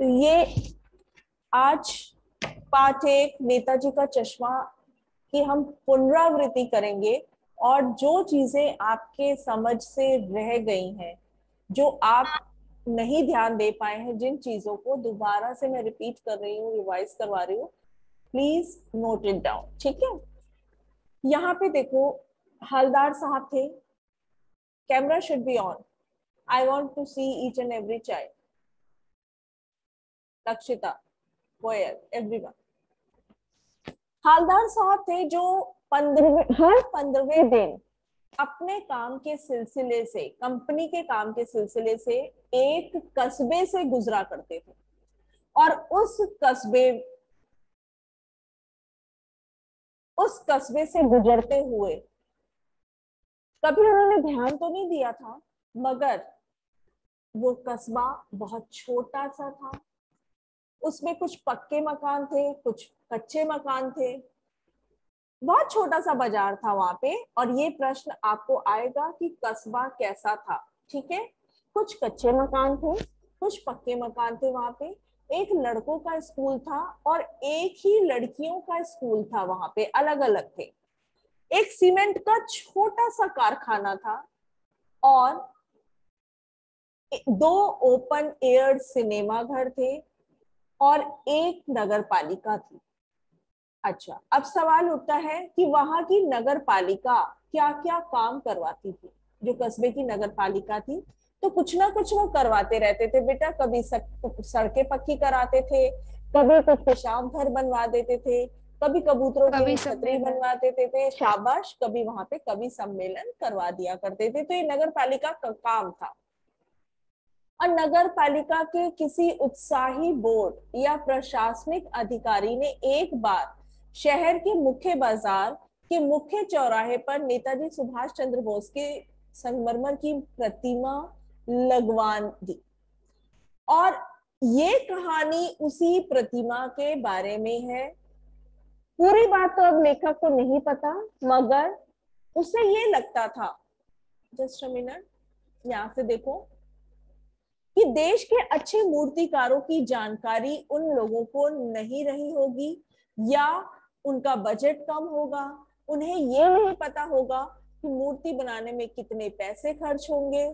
तो ये आज पाठ एक नेताजी का चश्मा की हम पुनरावृत्ति करेंगे और जो चीजें आपके समझ से रह गई हैं, जो आप नहीं ध्यान दे पाए हैं, जिन चीजों को दोबारा से मैं रिपीट कर रही हूँ, रिवाइज करवा रही हूँ, प्लीज नोट इट डाउन। ठीक है, यहाँ पे देखो, हलदार साहब थे। Camera should be on. I want to see each and every child. Lakshita, Goyal, everyone. Haldar साहब थे जो 15वें दिन अपने काम के सिलसिले से, कंपनी के काम के सिलसिले से एक कस्बे से गुजरा करते थे और उस कस्बे से गुजरते हुए कभी उन्होंने ध्यान तो नहीं दिया था, मगर वो कस्बा बहुत छोटा सा था। उसमें कुछ पक्के मकान थे, कुछ कच्चे मकान थे, बहुत छोटा सा बाजार था वहां पे। और ये प्रश्न आपको आएगा कि कस्बा कैसा था। ठीक है, कुछ कच्चे मकान थे, कुछ पक्के मकान थे वहां पे। एक लड़कों का स्कूल था और एक ही लड़कियों का स्कूल था वहां पे, अलग अलग थे। एक सीमेंट का छोटा सा कारखाना था और 2 ओपन एयर सिनेमा घर थे और एक नगर पालिका थी। अच्छा, अब सवाल उठता है कि वहां की नगर पालिका क्या क्या काम करवाती थी। जो कस्बे की नगर पालिका थी, तो कुछ ना कुछ वो करवाते रहते थे बेटा। कभी सड़कें पक्की कराते थे, कभी कुछ पेशाब घर बनवा देते थे, कभी कबूतरों के कवि लिए छतरी सम्मेलन। बनवा देते थे, शाबाश, कभी वहां पे कवि सम्मेलन करवा दिया करते थे। तो ये नगर पालिका का काम था। और नगर पालिका के किसी उत्साही बोर्ड या प्रशासनिक अधिकारी ने एक बार शहर के मुख्य बाजार के मुख्य चौराहे पर नेताजी सुभाष चंद्र बोस के संगमरमर की प्रतिमा लगवा दी। और ये कहानी उसी प्रतिमा के बारे में है। पूरी बात तो अब लेखक को नहीं पता, मगर उसे ये लगता था, जस्ट अ मिनट, यहां से देखो, कि देश के अच्छे मूर्तिकारों की जानकारी उन लोगों को नहीं रही होगी, या उनका बजट कम होगा। उन्हें ये नहीं पता होगा कि मूर्ति बनाने में कितने पैसे खर्च होंगे।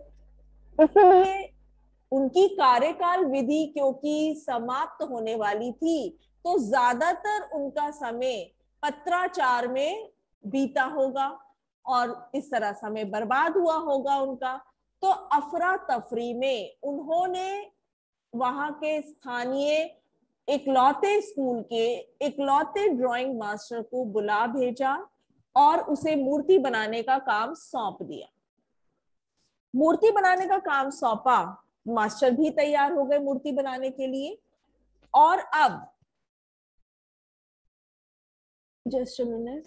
इसलिए उनकी कार्यकाल विधि क्योंकि समाप्त होने वाली थी, तो ज्यादातर उनका समय पत्राचार में बीता होगा और इस तरह समय बर्बाद हुआ होगा उनका। तो अफरा तफरी में उन्होंने वहां के स्थानीय इकलौते स्कूल के इकलौते ड्राइंग मास्टर को बुला भेजा और उसे मूर्ति बनाने का काम सौंप दिया। मूर्ति बनाने का काम सौंपा, मास्टर भी तैयार हो गए मूर्ति बनाने के लिए। और अब जस्ट मिनट,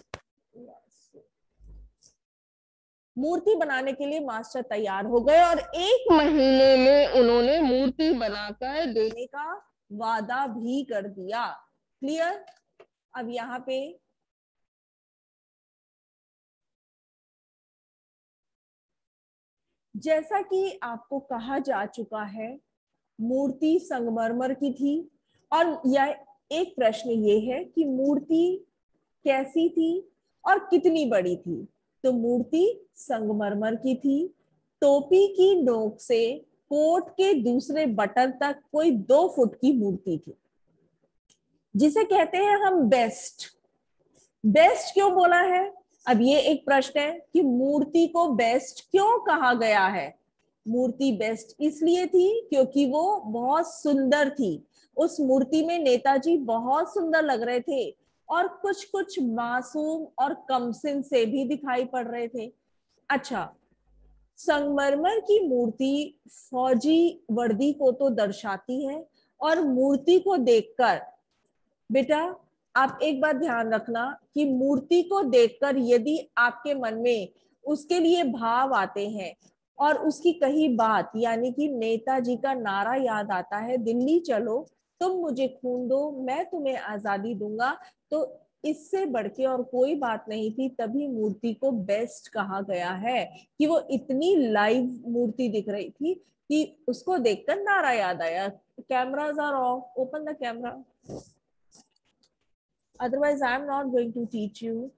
मूर्ति बनाने के लिए मास्टर तैयार हो गए और 1 महीने में उन्होंने मूर्ति बनाकर देने का वादा भी कर दिया। क्लियर? अब यहाँ पे जैसा कि आपको कहा जा चुका है, मूर्ति संगमरमर की थी। और यह एक प्रश्न ये है कि मूर्ति कैसी थी और कितनी बड़ी थी। तो मूर्ति संगमरमर की थी। टोपी की नोक से कोट के दूसरे बटन तक कोई 2 फुट की मूर्ति थी, जिसे कहते हैं हम बेस्ट। बेस्ट क्यों बोला है? अब ये एक प्रश्न है कि मूर्ति को बेस्ट क्यों कहा गया है। मूर्ति बेस्ट इसलिए थी क्योंकि वो बहुत सुंदर थी। उस मूर्ति में नेताजी बहुत सुंदर लग रहे थे और कुछ कुछ मासूम और कमसिन से भी दिखाई पड़ रहे थे। अच्छा, संगमरमर की मूर्ति फौजी वर्दी को तो दर्शाती है, और मूर्ति को देखकर बेटा आप एक बात ध्यान रखना कि मूर्ति को देखकर यदि आपके मन में उसके लिए भाव आते हैं और उसकी कही बात, यानी कि नेताजी का नारा याद आता है, दिल्ली चलो, तुम मुझे खून दो, मैं तुम्हें आजादी दूंगा, तो इससे बढ़ के और कोई बात नहीं थी। तभी मूर्ति को बेस्ट कहा गया है कि वो इतनी लाइव मूर्ति दिख रही थी कि उसको देखकर नारा याद आया। cameras are off. Open the camera. Otherwise, I am not going to teach you.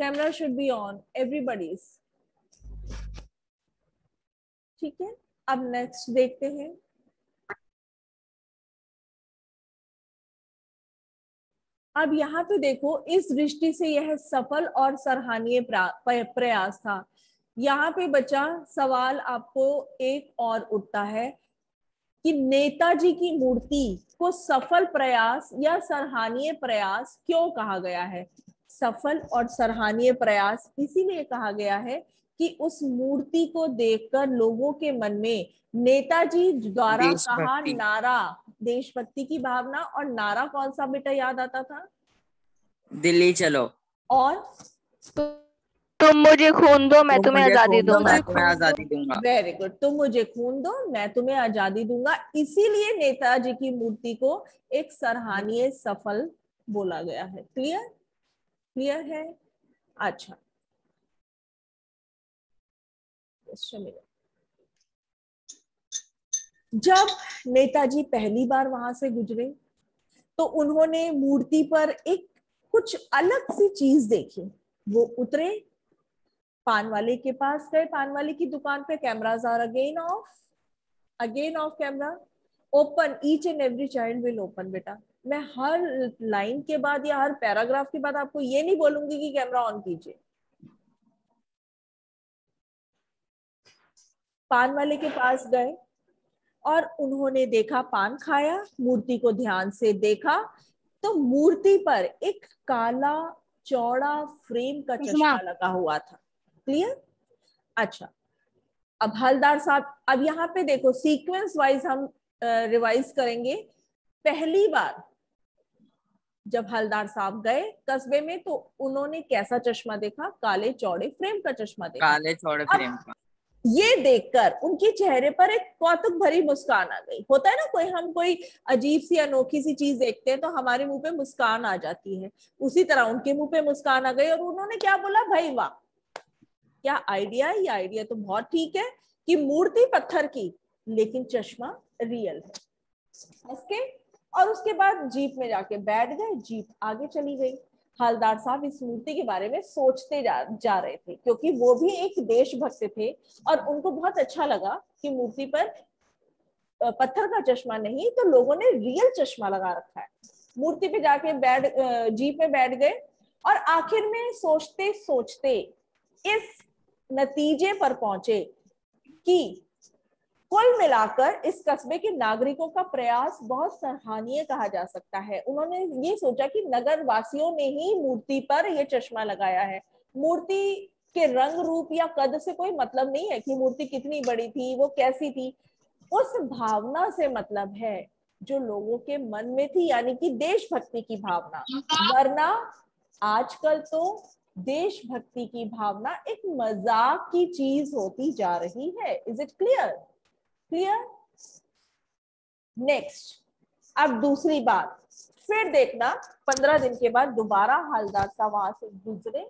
Camera should be on. Everybody's. ठीक है, अब नेक्स्ट देखते हैं. अब यहाँ पे देखो, इस दृष्टि से यह सफल और सराहनीय प्रयास था. यहाँ पे बच्चा सवाल आपको एक और उठता है कि नेताजी की मूर्ति को सफल प्रयास या सराहनीय प्रयास क्यों कहा गया है. सफल और सराहनीय प्रयास इसीलिए कहा गया है कि उस मूर्ति को देखकर लोगों के मन में नेताजी द्वारा कहा नारा, देशभक्ति की भावना, और नारा कौन सा बेटा याद आता था? दिल्ली चलो. और तुम मुझे खून दो, मैं तुम्हें आजादी दूंगा. Very good. तुम मुझे खून दो, मैं तुम्हें आजादी दूंगा. इसीलिए नेताजी की मूर्ति को एक सराहनीय सफल बोला गया है. क्लियर? क्लियर है? अच्छा, जब नेताजी पहली बार वहां से गुजरे तो उन्होंने मूर्ति पर एक कुछ अलग सी चीज देखी. वो उतरे, पान वाले के पास गए, पान वाले की दुकान पे. Cameras are again off camera. Open. Each and every child will open बेटा. मैं हर लाइन के बाद या हर पैराग्राफ के बाद आपको ये नहीं बोलूंगी कि कैमरा ऑन कीजिए. पान वाले के पास गए और उन्होंने देखा, पान खाया, मूर्ति को ध्यान से देखा तो मूर्ति पर एक काला चौड़ा फ्रेम का चश्मा लगा हुआ था. क्लियर? अच्छा, अब हलदार साहब, अब यहाँ पे देखो सीक्वेंस वाइज हम रिवाइज करेंगे. पहली बार जब हलदार साहब गए कस्बे में तो उन्होंने कैसा चश्मा देखा? काले चौड़े फ्रेम का चश्मा देखा. काले चौड़े फ्रेम का. ये देखकर उनके चेहरे पर एक कौतुक भरी मुस्कान आ गई. होता है ना, हम कोई अजीब सी अनोखी सी चीज देखते हैं तो हमारे मुंह पे मुस्कान आ जाती है. उसी तरह उनके मुंह पे मुस्कान आ गई और उन्होंने क्या बोला? भाई वाह, क्या आइडिया है. ये आइडिया तो बहुत ठीक है कि मूर्ति पत्थर की लेकिन चश्मा रियल है. इसके और उसके बाद जीप में जाके बैठ गए. जीप आगे चली गई. हलदार साहब इस मूर्ति के बारे में सोचते जा रहे थे क्योंकि वो भी एक देशभक्त थे और उनको बहुत अच्छा लगा कि मूर्ति पर पत्थर का चश्मा नहीं तो लोगों ने रियल चश्मा लगा रखा है. मूर्ति पे जाके जीप में बैठ गए और आखिर में सोचते सोचते इस नतीजे पर पहुंचे कि कुल मिलाकर इस कस्बे के नागरिकों का प्रयास बहुत सराहनीय कहा जा सकता है. उन्होंने ये सोचा कि नगर वासियों ने ही मूर्ति पर यह चश्मा लगाया है. मूर्ति के रंग रूप या कद से कोई मतलब नहीं है कि मूर्ति कितनी बड़ी थी, वो कैसी थी. उस भावना से मतलब है जो लोगों के मन में थी, यानी कि देशभक्ति की भावना. वरना आजकल तो देशभक्ति की भावना एक मजाक की चीज होती जा रही है. Is it clear? Clear? Next, अब दूसरी बात फिर देखना. 15 दिन के बाद दोबारा हलदार साहब वहां से गुजरे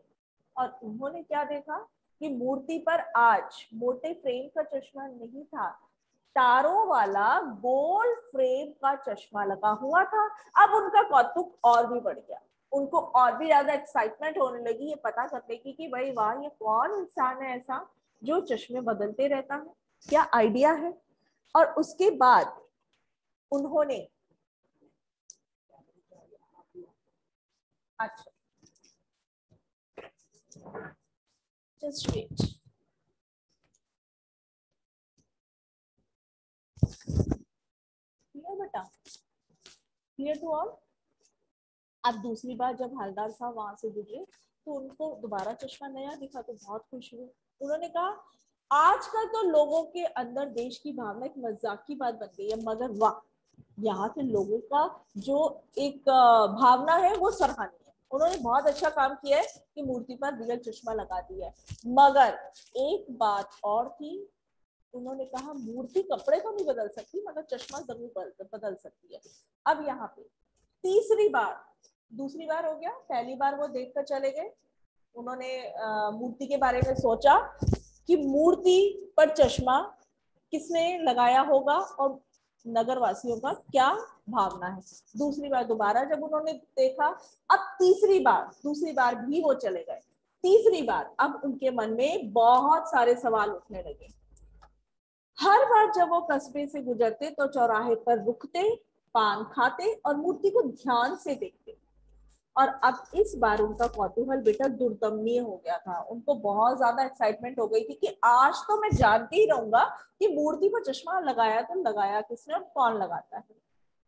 और उन्होंने क्या देखा कि मूर्ति पर आज मोटे फ्रेम का चश्मा नहीं था, तारों वाला गोल फ्रेम का चश्मा लगा हुआ था. अब उनका कौतुक और भी बढ़ गया. उनको और भी ज्यादा एक्साइटमेंट होने लगी ये पता करने की कि भाई वाह, ये कौन इंसान है ऐसा जो चश्मे बदलते रहता है, क्या आइडिया है. और उसके बाद उन्होंने अच्छा जस्ट वेट. क्लियर बेटा? Clear to all? अब दूसरी बार जब हलदार साहब वहां से गुजरे तो उनको दोबारा चश्मा नया दिखा तो बहुत खुश हुए. उन्होंने कहा आजकल तो लोगों के अंदर देश की भावना एक मजाक की बात बन गई है, मगर वाह, यहाँ के लोगों का जो एक भावना है वो सराहनीय है. उन्होंने बहुत अच्छा काम किया है कि मूर्ति पर रियल चश्मा लगा दिया है. मगर एक बात और थी, उन्होंने कहा मूर्ति कपड़े तो नहीं बदल सकती मगर चश्मा जरूर बदल सकती है. अब यहाँ पे तीसरी बार, दूसरी बार हो गया, पहली बार वो देख कर चले गए. उन्होंने मूर्ति के बारे में सोचा कि मूर्ति पर चश्मा किसने लगाया होगा और नगर वासियों का क्या भावना है। दूसरी बार दोबारा जब उन्होंने देखा, अब दूसरी बार भी वो चले गए। तीसरी बार अब उनके मन में बहुत सारे सवाल उठने लगे। हर बार जब वो कस्बे से गुजरते तो चौराहे पर रुकते, पान खाते और मूर्ति को ध्यान से देखते। और अब इस बार उनका कौतूहल बेटा दुर्दमनीय हो गया था। उनको बहुत ज्यादा एक्साइटमेंट हो गई थी कि आज तो मैं जानते ही रहूंगा कि मूर्ति पर चश्मा लगाया तो लगाया किसने और कौन लगाता है।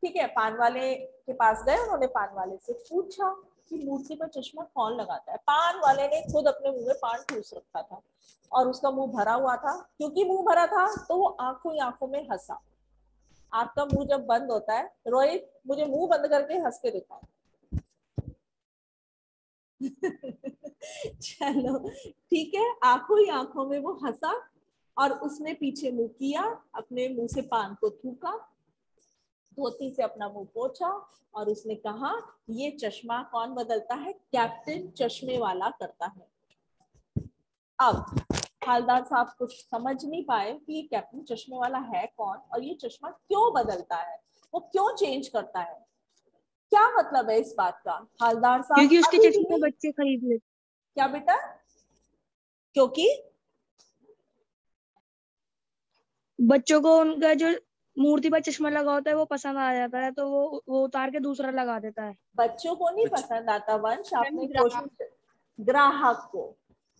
ठीक है, पान वाले के पास गए, उन्होंने पान वाले से पूछा कि मूर्ति पर चश्मा कौन लगाता है। पान वाले ने खुद अपने मुंह में पान ठूस रखा था और उसका मुंह भरा हुआ था। क्योंकि मुंह भरा था तो वो आंखों ही आंखों में हंसा। आपका मुंह जब बंद होता है, रोहित मुझे मुंह बंद करके हंस के दिखाओ। चलो ठीक है, आंखों ही आंखों में वो हंसा और उसने पीछे मुंह किया, अपने मुंह से पान को थूका, धोती से अपना मुंह पोंछा और उसने कहा, ये चश्मा कौन बदलता है? कैप्टन चश्मे वाला करता है। अब हवलदार साहब कुछ समझ नहीं पाए कि ये कैप्टन चश्मे वाला है कौन और ये चश्मा क्यों बदलता है, वो क्यों चेंज करता है, क्या मतलब है इस बात का। हवलदार साहब क्योंकि उसके अभी चश्मे भी बच्चे खरीद लेते। क्या बेटा? क्योंकि बच्चों को उनका जो मूर्ति पर चश्मा लगा होता है वो पसंद आ जाता है, तो वो उतार के दूसरा लगा देता है। बच्चों को नहीं कुछ पसंद आता वंश, आपने ग्राहक। कोशिश, ग्राहक को,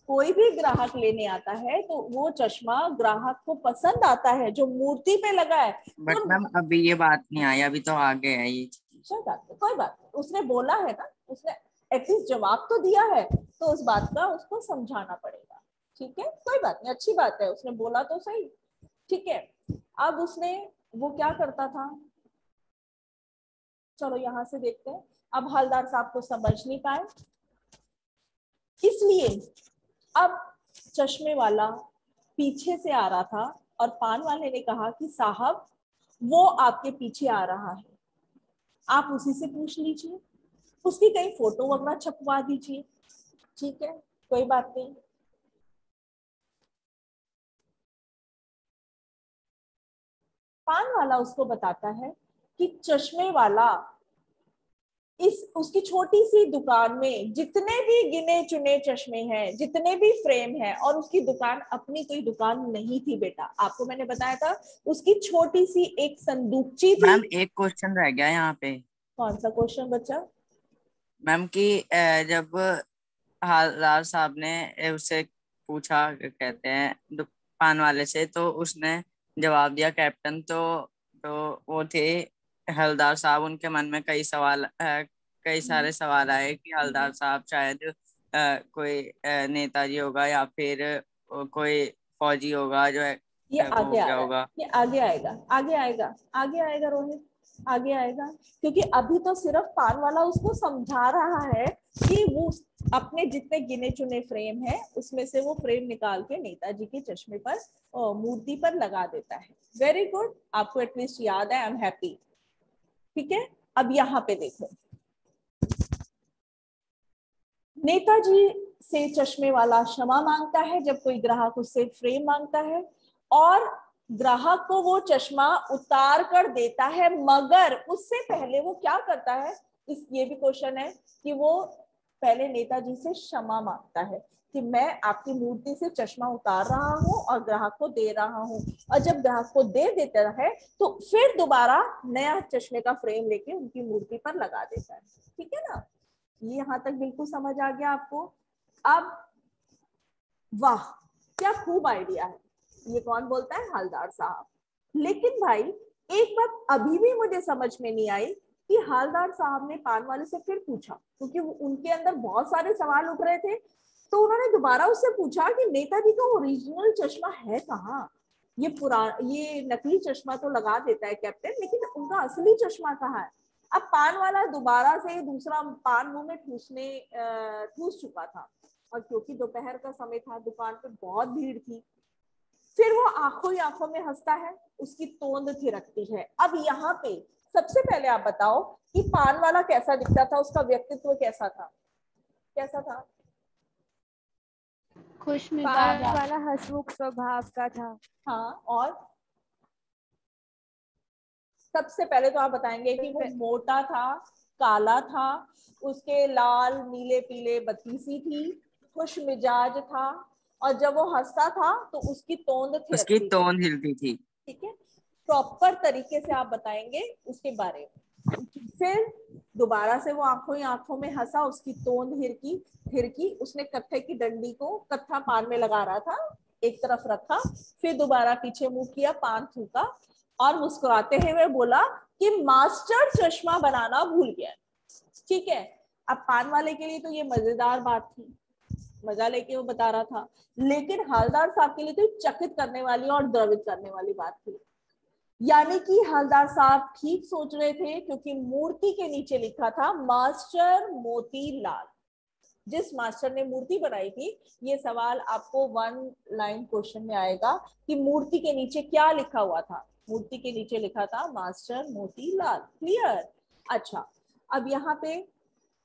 कोई भी ग्राहक लेने आता है तो वो चश्मा ग्राहक को पसंद आता है जो मूर्ति पे लगा है। बट तो मैम अभी ये बात नहीं आई, अभी तो आगे है ये चीज। कोई बात नहीं, कोई बात नहीं, उसने बोला है ना, उसने एटलीस्ट जवाब तो दिया है, तो उस बात का उसको समझाना पड़ेगा। ठीक है, कोई बात नहीं, अच्छी बात है, उसने बोला तो सही। ठीक है, अब उसने, वो क्या करता था, चलो यहां से देखते हैं। अब हवलदार साहब को समझ नहीं पाए, इसलिए अब चश्मे वाला पीछे से आ रहा था और पान वाले ने कहा कि साहब वो आपके पीछे आ रहा है, आप उसी से पूछ लीजिए, उसकी कहीं फोटो वगैरह छपवा दीजिए। ठीक है, कोई बात नहीं। पान वाला उसको बताता है कि चश्मे वाला इस उसकी छोटी सी दुकान में जितने भी गिने चुने चश्मे हैं, जितने भी फ्रेम हैं, और उसकी दुकान अपनी कोई दुकान नहीं थी बेटा, आपको मैंने बताया था, उसकी छोटी सी एक संदूकची थी। मैम एक क्वेश्चन रह गया यहाँ पे। कौन सा क्वेश्चन बच्चा? मैम कि जब हालदार साहब ने उससे पूछा, क्या कहते हैं, दुकान वाले से, तो उसने जवाब दिया कैप्टन, तो वो थे हवलदार साहब। उनके मन में कई सारे सवाल आए कि हवलदार साहब शायद कोई नेताजी होगा या फिर कोई फौजी होगा जो है, ये वो हो आगे आ गया रहा है, होगा। ये आगे आएगा, आगे आएगा, आगे आएगा रोहित, आगे आएगा। क्योंकि अभी तो सिर्फ पान वाला उसको समझा रहा है कि वो अपने जितने गिने चुने फ्रेम है उसमें से वो फ्रेम निकाल के नेताजी के चश्मे पर, मूर्ति पर लगा देता है। वेरी गुड, आपको एटलीस्ट याद है, आई एम हैप्पी। ठीक है, अब यहाँ पे देखो, नेताजी से चश्मे वाला क्षमा मांगता है जब कोई ग्राहक उससे फ्रेम मांगता है, और ग्राहक को वो चश्मा उतार कर देता है, मगर उससे पहले वो क्या करता है, इस ये भी क्वेश्चन है कि वो पहले नेताजी से क्षमा मांगता है कि मैं आपकी मूर्ति से चश्मा उतार रहा हूं और ग्राहक को दे रहा हूं। और जब ग्राहक को दे देता है तो फिर दोबारा नया चश्मे का फ्रेम लेके उनकी मूर्ति पर लगा देता है। ठीक है ना, ये यहां तक बिल्कुल समझ आ गया आपको। अब वाह क्या खूब आइडिया है, ये कौन बोलता है? हवलदार साहब। लेकिन भाई एक बात अभी भी मुझे समझ में नहीं आई कि हवलदार साहब ने पान वाले से फिर पूछा, क्योंकि उनके अंदर बहुत सारे सवाल उठ रहे थे, तो उन्होंने दोबारा उससे पूछा कि नेताजी का ओरिजिनल चश्मा है कहाँ? ये नकली चश्मा तो लगा देता है कैप्टन, लेकिन उनका असली चश्मा कहाँ है? अब पान वाला दोबारा से दूसरा पान मुंह में ठूस चुका था, और क्योंकि दोपहर का समय था, दुकान पे बहुत भीड़ थी, फिर वो आंखों ही आंखों में हंसता है, उसकी तोंद थिरकती है। अब यहाँ पे सबसे पहले आप बताओ कि पान वाला कैसा दिखता था, उसका व्यक्तित्व कैसा था, कैसा था? खुश मिजाज वाला हंसमुख स्वभाव का था। हाँ, और सबसे पहले तो आप बताएंगे कि वो मोटा था, काला था, उसके लाल नीले पीले बत्तीसी थी, खुश मिजाज था, और जब वो हंसता था तो उसकी तोंद उसकी थिरकती थी। तोंद हिलती थी। ठीक है, प्रॉपर तरीके से आप बताएंगे उसके बारे में। फिर दोबारा से वो आंखों ही आंखों में हंसा, उसकी तोंद हिरकी हिरकी, उसने कत्थे की डंडी को कत्था पान में लगा रहा था, एक तरफ रखा, फिर दोबारा पीछे मुंह किया, पान थूका और मुस्कुराते हुए बोला कि मास्टर चश्मा बनाना भूल गया। ठीक है, अब पान वाले के लिए तो ये मजेदार बात थी, मजा लेके वो बता रहा था, लेकिन हवलदार साहब के लिए तो चकित करने वाली और द्रवित करने वाली बात थी। यानी कि हवलदार साहब ठीक सोच रहे थे, क्योंकि मूर्ति के नीचे लिखा था मास्टर मोतीलाल। जिस मास्टर ने मूर्ति बनाई थी, ये सवाल आपको 1 लाइन क्वेश्चन में आएगा कि मूर्ति के नीचे क्या लिखा हुआ था। मूर्ति के नीचे लिखा था मास्टर मोतीलाल। क्लियर? अच्छा, अब यहाँ पे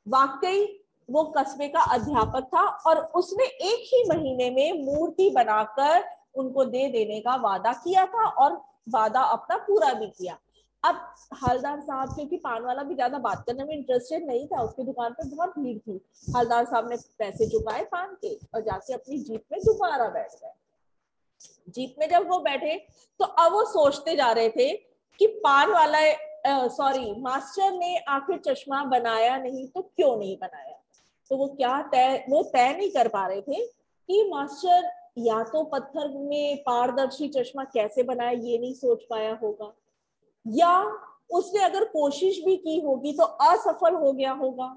वाकई वो कस्बे का अध्यापक था और उसने एक ही महीने में मूर्ति बनाकर उनको दे देने का वादा किया था और वादा अपना पूरा भी किया। अब हवलदार साहब, क्योंकि पान वाला भी ज्यादा बात करने में इंटरेस्टेड नहीं था, उसकी दुकान पे बहुत भीड़ थी, हवलदार साहब ने पैसे चुकाए पान के और जाके अपनी जीप में दोबारा बैठ गए। जीप में जब वो बैठे तो अब वो सोचते जा रहे थे कि पान वाला सॉरी मास्टर ने आखिर चश्मा बनाया नहीं तो क्यों नहीं बनाया। तो वो तय नहीं कर पा रहे थे कि मास्टर या तो पत्थर में पारदर्शी चश्मा कैसे बनाया, ये नहीं सोच पाया होगा, या उसने अगर कोशिश भी की होगी तो असफल हो गया होगा।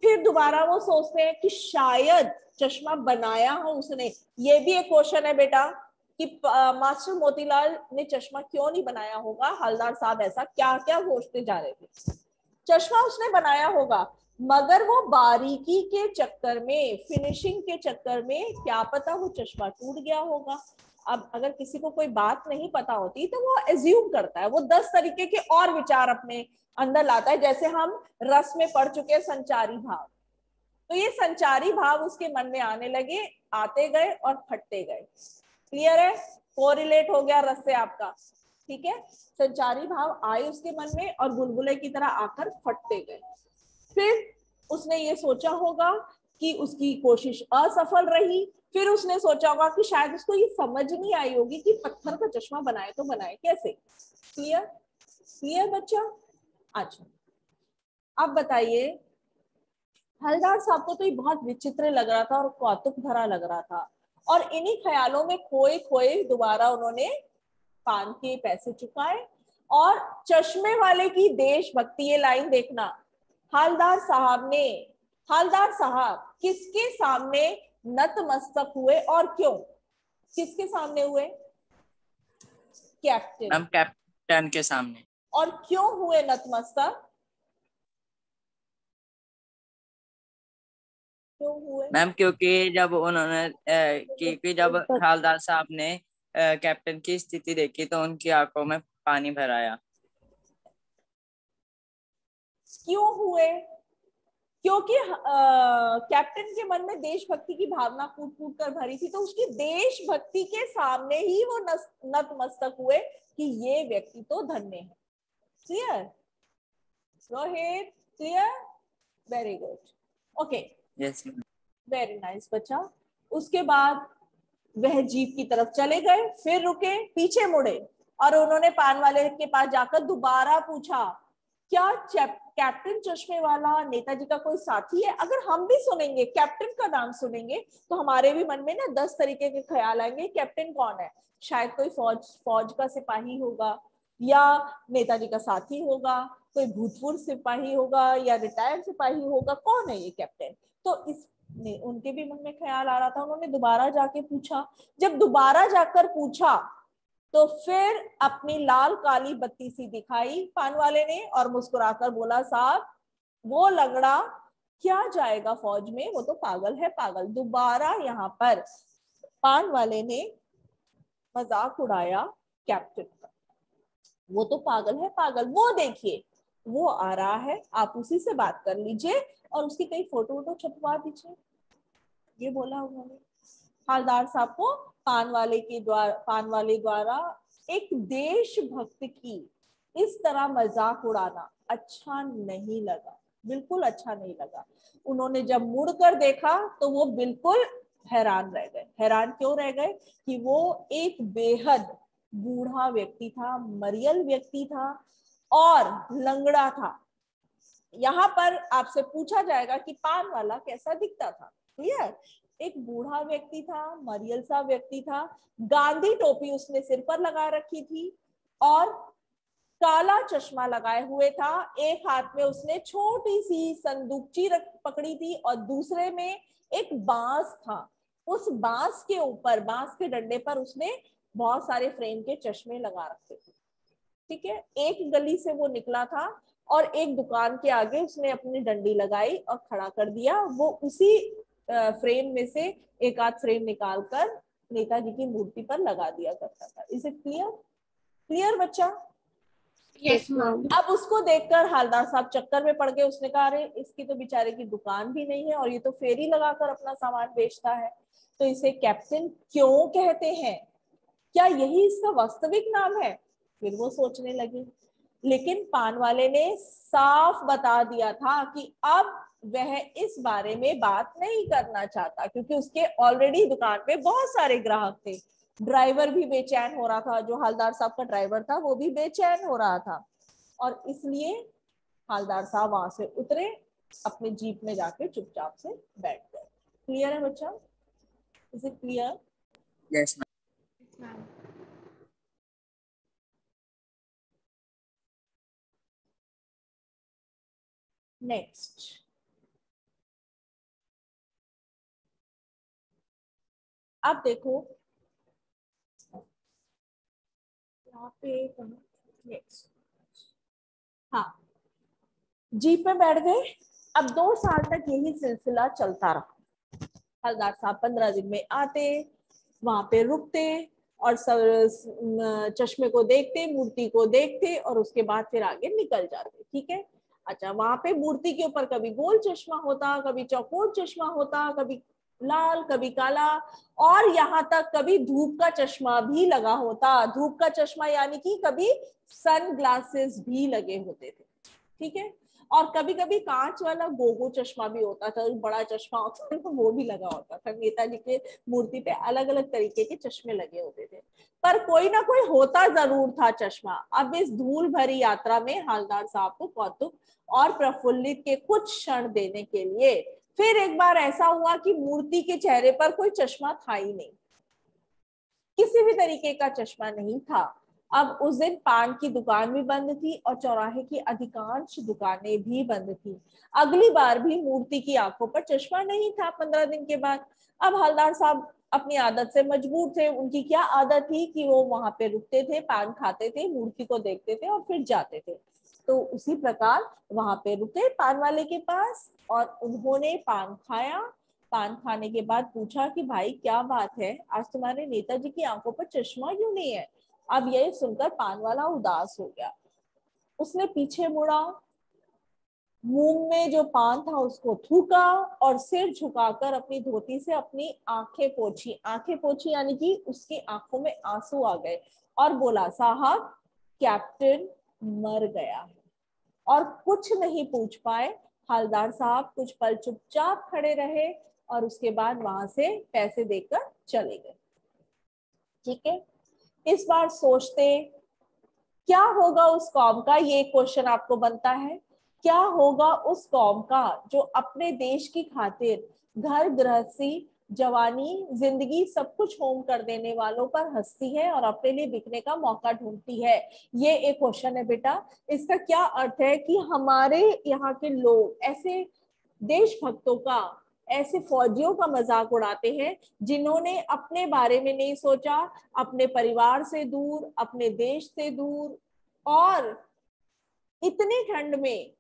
फिर दोबारा वो सोचते हैं कि शायद चश्मा बनाया हो उसने। ये भी एक क्वेश्चन है बेटा कि मास्टर मोतीलाल ने चश्मा क्यों नहीं बनाया होगा। हवलदार साहब ऐसा क्या क्या सोचते जा रहे थे। चश्मा उसने बनाया होगा, मगर वो बारीकी के चक्कर में, फिनिशिंग के चक्कर में क्या पता वो चश्मा टूट गया होगा। अब अगर किसी को कोई बात नहीं पता होती तो वो एज्यूम करता है, वो 10 तरीके के और विचार अपने अंदर लाता है। जैसे हम रस में पढ़ चुके संचारी भाव, तो ये संचारी भाव उसके मन में आने लगे, आते गए और फटते गए। क्लियर है? कोरिलेट हो गया रस से आपका। ठीक है, संचारी भाव आए उसके मन में और बुलबुले की तरह आकर फटते गए। फिर उसने ये सोचा होगा कि उसकी कोशिश असफल रही। फिर उसने सोचा होगा कि शायद उसको ये समझ नहीं आई होगी कि पत्थर का चश्मा बनाए तो बनाए कैसे। क्लियर? क्लियर बच्चा? अच्छा, अब बताइए, हवलदार साहब को तो ये बहुत विचित्र लग रहा था और कौतुक भरा लग रहा था, और इन्हीं ख्यालों में खोए खोए दोबारा उन्होंने पान के पैसे चुकाए और चश्मे वाले की देशभक्ति, ये लाइन देखना, हवलदार साहब किसके सामने नतमस्तक हुए और क्यों? किसके सामने हुए? कैप्टन। हम कैप्टन के सामने। और क्यों हुए नतमस्तक? क्यों हुए मैम क्योंकि जब उन्होंने क्योंकि जब हवलदार साहब ने कैप्टन की स्थिति देखी तो उनकी आंखों में पानी भर आया। क्यों हुए? क्योंकि कैप्टन के मन में देशभक्ति की भावना फूट फूट कर भरी थी, तो उसकी देशभक्ति के सामने ही वो नतमस्तक हुए कि ये व्यक्ति तो धन्य है। Clear? Rohit, clear? Very good, okay, yes. Very nice बच्चा। उसके बाद वह जीप की तरफ चले गए, फिर रुके, पीछे मुड़े और उन्होंने पान वाले के पास जाकर दोबारा पूछा, क्या कैप्टन चश्मे वाला नेताजी का कोई साथी है? अगर हम भी सुनेंगे कैप्टन का नाम सुनेंगे तो हमारे भी मन में ना 10 तरीके के ख्याल आएंगे। कैप्टन कौन है? शायद कोई फौज का सिपाही होगा, या नेताजी का साथी होगा, कोई भूतपूर्व सिपाही होगा, या रिटायर्ड सिपाही होगा। कौन है ये कैप्टन? तो इस उनके भी मन में ख्याल आ रहा था। उन्होंने दोबारा जाके पूछा। जब दोबारा जाकर पूछा तो फिर अपनी लाल काली बत्ती सी दिखाई पान वाले ने और मुस्कुराकर बोला, साहब वो लंगड़ा क्या जाएगा फौज में, वो तो पागल है पागल। दोबारा यहाँ पर पान वाले ने मजाक उड़ाया कैप्टन का, वो तो पागल है पागल, वो देखिए वो आ रहा है, आप उसी से बात कर लीजिए और उसकी कई फोटो वोटो छपवा दीजिए। ये बोला उन्होंने। हवलदार साहब को पान वाले द्वारा एक देशभक्त की इस तरह मजाक उड़ाना अच्छा नहीं लगा, बिल्कुल अच्छा नहीं लगा। उन्होंने जब मुड़कर देखा तो वो बिल्कुल हैरान रह गए। हैरान क्यों रह गए? कि वो एक बेहद बूढ़ा व्यक्ति था, मरियल व्यक्ति था और लंगड़ा था। यहाँ पर आपसे पूछा जाएगा कि पान वाला कैसा दिखता था। क्लियर? एक बूढ़ा व्यक्ति था, मरियल सा व्यक्ति था, गांधी टोपी उसने सिर पर लगा रखी थी और काला चश्मा लगाए हुए था। एक हाथ में उसने छोटी सी संदूकची पकड़ी थी और दूसरे में एक बांस था। उस बांस के ऊपर, बांस के डंडे पर उसने बहुत सारे फ्रेम के चश्मे लगा रखे थे। ठीक है, एक गली से वो निकला था और एक दुकान के आगे उसने अपनी डंडी लगाई और खड़ा कर दिया। वो उसी फ्रेम में से एक आध फ्रेम निकालकर नेताजी की मूर्ति पर लगा दिया करता था। Is it clear? क्लियर बच्चा? Yes ma'am. अब उसको देखकर हवलदार साहब चक्कर में पड़ गए। उसने कहा अरे इसकी तो बेचारे की दुकान भी नहीं है और ये तो फेरी लगाकर अपना सामान बेचता है, तो इसे कैप्टन क्यों कहते हैं? क्या यही इसका वास्तविक नाम है? फिर वो सोचने लगे। लेकिन पान वाले ने साफ बता दिया था कि अब वह इस बारे में बात नहीं करना चाहता, क्योंकि उसके ऑलरेडी दुकान पे बहुत सारे ग्राहक थे। ड्राइवर भी बेचैन हो रहा था, जो हवलदार साहब का ड्राइवर था वो भी बेचैन हो रहा था और इसलिए हवलदार साहब वहां से उतरे, अपने जीप में जाके चुपचाप से बैठ गए। क्लियर है बच्चा? Is it clear? Yes next, अब देखो यहाँ पे नेक्स्ट, हाँ, जीप में बैठ गए। अब 2 साल तक यही सिलसिला चलता रहा। हवलदार साहब 15 दिन में आते, वहां पे रुकते और सब चश्मे को देखते, मूर्ति को देखते और उसके बाद फिर आगे निकल जाते। ठीक है, अच्छा, वहां पे मूर्ति के ऊपर कभी गोल चश्मा होता, कभी चौकोर चश्मा होता, कभी लाल, कभी काला और यहाँ तक कभी धूप का चश्मा भी लगा होता। धूप का चश्मा यानी कि कभी सन ग्लासेस भी लगे होते थे। ठीक है, और कभी कभी कांच वाला गोगो चश्मा भी होता था, बड़ा चश्मा होता था वो भी लगा होता था। नेताजी के मूर्ति पे अलग अलग तरीके के चश्मे लगे होते थे, पर कोई ना कोई होता जरूर था चश्मा। अब इस धूल भरी यात्रा में हवलदार साहब को कौतुक और प्रफुल्लित के कुछ क्षण देने के लिए फिर एक बार ऐसा हुआ कि मूर्ति के चेहरे पर कोई चश्मा था ही नहीं, किसी भी तरीके का चश्मा नहीं था। अब उस दिन पान की दुकान भी बंद थी और चौराहे की अधिकांश दुकानें भी बंद थी। अगली बार भी मूर्ति की आंखों पर चश्मा नहीं था 15 दिन के बाद। अब हवलदार साहब अपनी आदत से मजबूर थे। उनकी क्या आदत थी कि वो वहां पे रुकते थे, पान खाते थे, मूर्ति को देखते थे और फिर जाते थे। तो उसी प्रकार वहां पे रुके पान वाले के पास और उन्होंने पान खाया। पान खाने के बाद पूछा कि भाई क्या बात है, आज तुम्हारे नेताजी की आंखों पर चश्मा क्यों नहीं है? अब यह सुनकर पान वाला उदास हो गया। उसने पीछे मुड़ा, मुंह में जो पान था उसको थूका और सिर झुकाकर अपनी धोती से अपनी आंखें पोंछी। आंखें पोंछी यानी कि उसकी आंखों में आंसू आ गए और बोला, साहब कैप्टन मर गया है। और कुछ नहीं पूछ पाए। हवलदार साहब कुछ पल चुपचाप खड़े रहे और उसके बाद वहां से पैसे देकर चले गए। ठीक है, इस बार सोचते क्या होगा उस कौम का, ये क्वेश्चन आपको बनता है। क्या होगा उस कौम का जो अपने देश की खातिर घर गृहस्थी, जवानी, जिंदगी सब कुछ होम कर देने वालों पर हंसती है और अपने लिए बिकने का मौका ढूंढती है। ये एक क्वेश्चन है बेटा। इसका क्या अर्थ है कि हमारे यहाँ के लोग ऐसे देशभक्तों का, ऐसे फौजियों का मजाक उड़ाते हैं जिन्होंने अपने बारे में नहीं सोचा, अपने परिवार से दूर, अपने देश से दूर और इतनी ठंड में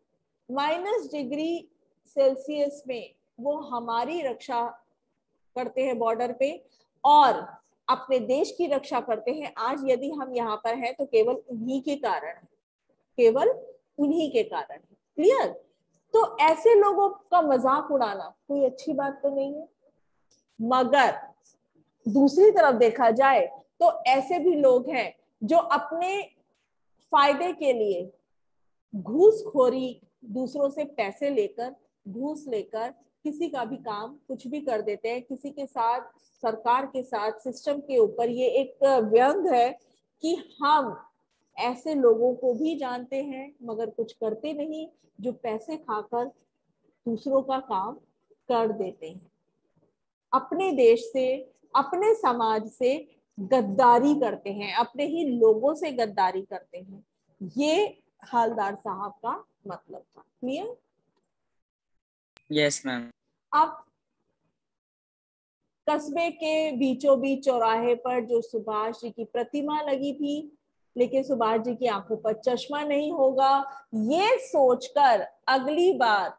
-डिग्री सेल्सियस में वो हमारी रक्षा करते हैं बॉर्डर पे और अपने देश की रक्षा करते हैं। आज यदि हम यहाँ पर हैं तो केवल उन्हीं के कारण है, केवल उन्हीं के कारण है। क्लियर? तो ऐसे लोगों का मजाक उड़ाना कोई अच्छी बात तो नहीं है। मगर दूसरी तरफ देखा जाए तो ऐसे भी लोग हैं जो अपने फायदे के लिए घूसखोरी, दूसरों से पैसे लेकर, घूस लेकर किसी का भी काम कुछ भी कर देते हैं। किसी के साथ, सरकार के साथ, सिस्टम के ऊपर ये एक व्यंग है कि हम ऐसे लोगों को भी जानते हैं मगर कुछ करते नहीं, जो पैसे खाकर दूसरों का काम कर देते हैं, अपने देश से, अपने समाज से गद्दारी करते हैं, अपने ही लोगों से गद्दारी करते हैं। ये हवलदार साहब का मतलब था। क्लियर? Yes ma'am. अब कस्बे के बीचों बीच चौराहे पर जो सुभाष जी की प्रतिमा लगी थी, लेकिन सुभाष जी की आंखों पर चश्मा नहीं होगा, ये सोचकर अगली बार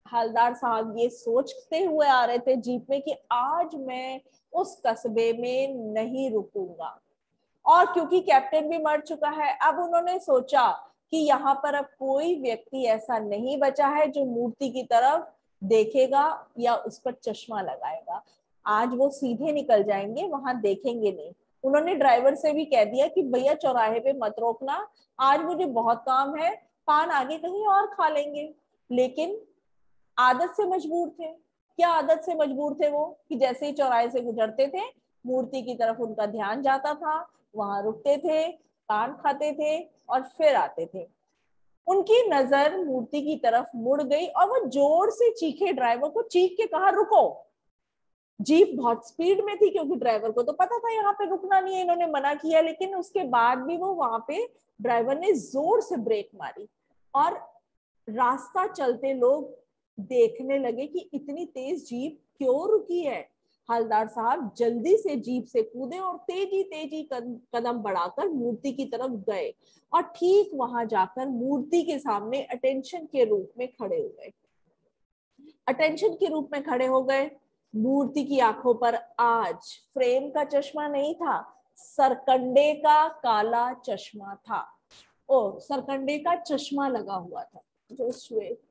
हवलदार साहब ये सोचते हुए आ रहे थे जीप में कि आज मैं उस कस्बे में नहीं रुकूंगा। और क्योंकि कैप्टन भी मर चुका है, अब उन्होंने सोचा कि यहाँ पर अब कोई व्यक्ति ऐसा नहीं बचा है जो मूर्ति की तरफ देखेगा या उस पर चश्मा लगाएगा। आज वो सीधे निकल जाएंगे, वहां देखेंगे नहीं। उन्होंने ड्राइवर से भी कह दिया कि भैया चौराहे पे मत रोकना, आज मुझे बहुत काम है, पान आगे कहीं और खा लेंगे। लेकिन आदत से मजबूर थे। क्या आदत से मजबूर थे वो? कि जैसे ही चौराहे से गुजरते थे, मूर्ति की तरफ उनका ध्यान जाता था, वहां रुकते थे, पान खाते थे और फिर आते थे। उनकी नजर मूर्ति की तरफ मुड़ गई और वो जोर से चीखे, ड्राइवर को चीख के कहा रुको। जीप बहुत स्पीड में थी क्योंकि ड्राइवर को तो पता था यहाँ पे रुकना नहीं है, इन्होंने मना किया, लेकिन उसके बाद भी वो वहां पे ड्राइवर ने जोर से ब्रेक मारी और रास्ता चलते लोग देखने लगे कि इतनी तेज जीप क्यों रुकी है। हवलदार साहब जल्दी से जीप से कूदे और तेजी तेजी कदम बढ़ाकर मूर्ति की तरफ गए और ठीक वहां जाकर मूर्ति के सामने अटेंशन के रूप में खड़े हो गए। अटेंशन के रूप में खड़े हो गए। मूर्ति की आंखों पर आज फ्रेम का चश्मा नहीं था, सरकंडे का काला चश्मा था। ओ, सरकंडे का चश्मा लगा हुआ था। जो श्वेत,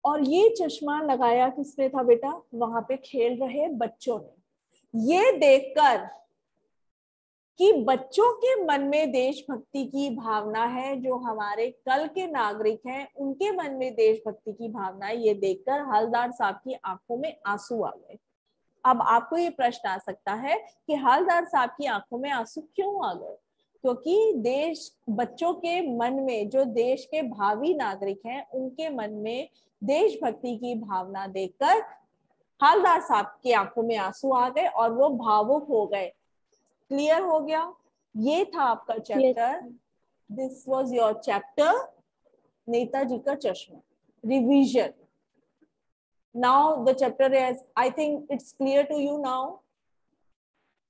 और ये चश्मा लगाया किसने था बेटा? वहां पे खेल रहे बच्चों ने। ये देखकर कि बच्चों के मन में देशभक्ति की भावना है, जो हमारे कल के नागरिक हैं उनके मन में देशभक्ति की भावना है, ये देखकर हवलदार साहब की आंखों में आंसू आ गए। अब आपको ये प्रश्न आ सकता है कि हवलदार साहब की आंखों में आंसू क्यों आ गए? क्योंकि देश, बच्चों के मन में, जो देश के भावी नागरिक हैं उनके मन में देशभक्ति की भावना देखकर हवलदार साहब की आंखों में आंसू आ गए और वो भावुक हो गए। क्लियर हो गया? ये था आपका chapter. This was your chapter, Netaji का चश्मा, revision. Now the chapter is, I think it's clear to you now.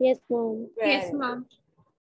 Yes, ma'am. Yes, ma'am.